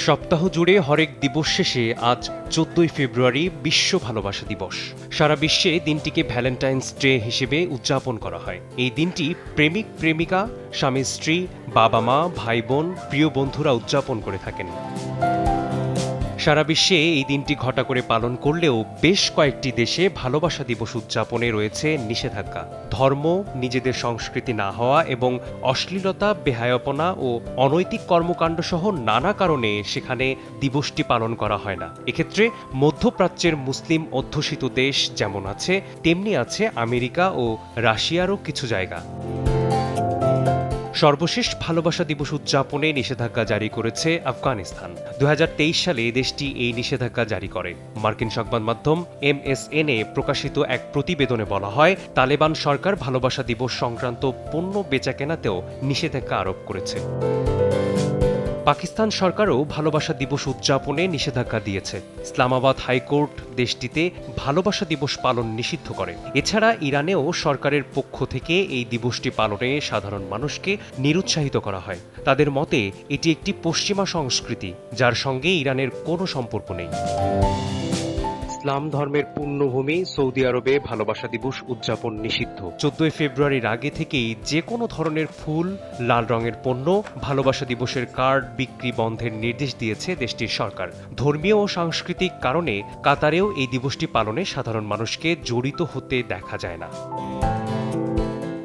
সপ্তাহ জুড়ে হরেক দিবস শেষে আজ ১৪ই ফেব্রুয়ারি বিশ্ব ভালোবাসা দিবস। সারা বিশ্বে দিনটিকে ভ্যালেন্টাইন্স ডে হিসেবে উদযাপন করা হয়। এই দিনটি প্রেমিক প্রেমিকা, স্বামী স্ত্রী, বাবা মা, ভাই বোন, প্রিয় বন্ধুরা উদযাপন করে থাকেন। সারা বিশ্বে এই দিনটি ঘটা করে পালন করলেও বেশ কয়েকটি দেশে ভালোবাসা দিবস উদযাপনে রয়েছে নিষেধাজ্ঞা। ধর্ম, নিজেদের সংস্কৃতি না হওয়া এবং অশ্লীলতা, বেহায়াপনা ও অনৈতিক কর্মকাণ্ড সহ নানা কারণে সেখানে দিবসটি পালন করা হয় না। এক্ষেত্রে মধ্যপ্রাচ্যের মুসলিম অধ্যুষিত দেশ যেমন আছে, তেমনি আছে আমেরিকা ও রাশিয়ারও কিছু জায়গা। সর্বশেষ ভালোবাসা দিবস উদযাপনে নিষেধাজ্ঞা জারি করেছে আফগানিস্তান। ২০২৩ সালে দেশটি এই নিষেধাজ্ঞা জারি করে। মার্কিন সংবাদ মাধ্যম MSN-এ প্রকাশিত এক প্রতিবেদনে বলা হয়, তালেবান সরকার ভালোবাসা দিবস সংক্রান্ত পণ্য বেচাকেনাতেও নিষেধাজ্ঞা আরোপ করেছে। পাকিস্তান সরকারও ভালোবাসা দিবস উদযাপনে নিষেধাজ্ঞা দিয়েছে। ইসলামাবাদ হাইকোর্ট দেশটিতে ভালোবাসা দিবস পালন নিষিদ্ধ করে। এছাড়া ইরানেও সরকারের পক্ষ থেকে এই দিবসটি পালনে সাধারণ মানুষকে নিরুৎসাহিত করা হয়। তাদের মতে এটি একটি পশ্চিমা সংস্কৃতি, যার সঙ্গে ইরানের কোনো সম্পর্ক নেই। ইসলাম ধর্মের পুণ্যভূমি সৌদি আরবে ভালোবাসা দিবস উদযাপন নিষিদ্ধ। ১৪ই ফেব্রুয়ারির আগে থেকেই যে কোনো ধরনের ফুল, লাল রঙের পণ্য, ভালোবাসা দিবসের কার্ড বিক্রি বন্ধের নির্দেশ দিয়েছে দেশটির সরকার। ধর্মীয় ও সাংস্কৃতিক কারণে কাতারেও এই দিবসটি পালনে সাধারণ মানুষকে জড়িত হতে দেখা যায় না।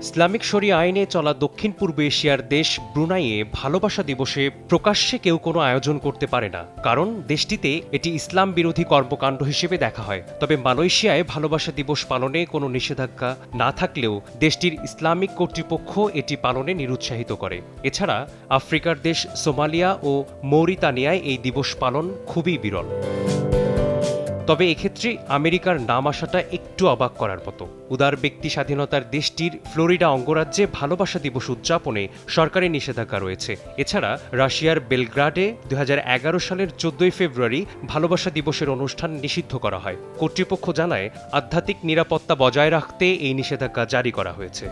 ইসলামিক শরিয়া আইনে চলা দক্ষিণ পূর্ব এশিয়ার দেশ ব্রুনাইয়ে ভালোবাসা দিবসে প্রকাশ্যে কেউ কোনো আয়োজন করতে পারে না, কারণ দেশটিতে এটি ইসলাম বিরোধী কর্মকাণ্ড হিসেবে দেখা হয়। তবে মালয়েশিয়ায় ভালোবাসা দিবস পালনে কোনো নিষেধাজ্ঞা না থাকলেও দেশটির ইসলামিক কর্তৃপক্ষ এটি পালনে নিরুৎসাহিত করে। এছাড়া আফ্রিকার দেশ সোমালিয়া ও মৌরিতানিয়ায় এই দিবস পালন খুবই বিরল। তবে এক্ষেত্রে আমেরিকার নাম আসাটা একটু অবাক করার মতো। উদার ব্যক্তি স্বাধীনতার দেশটির ফ্লোরিডা অঙ্গরাজ্যে ভালোবাসা দিবস উদযাপনে সরকারি নিষেধাজ্ঞা রয়েছে। এছাড়া রাশিয়ার বেলগ্রাডে ২০১১ সালের ১৪ই ফেব্রুয়ারি ভালোবাসা দিবসের অনুষ্ঠান নিষিদ্ধ করা হয়। কর্তৃপক্ষ জানায়, আধ্যাত্মিক নিরাপত্তা বজায় রাখতে এই নিষেধাজ্ঞা জারি করা হয়েছে।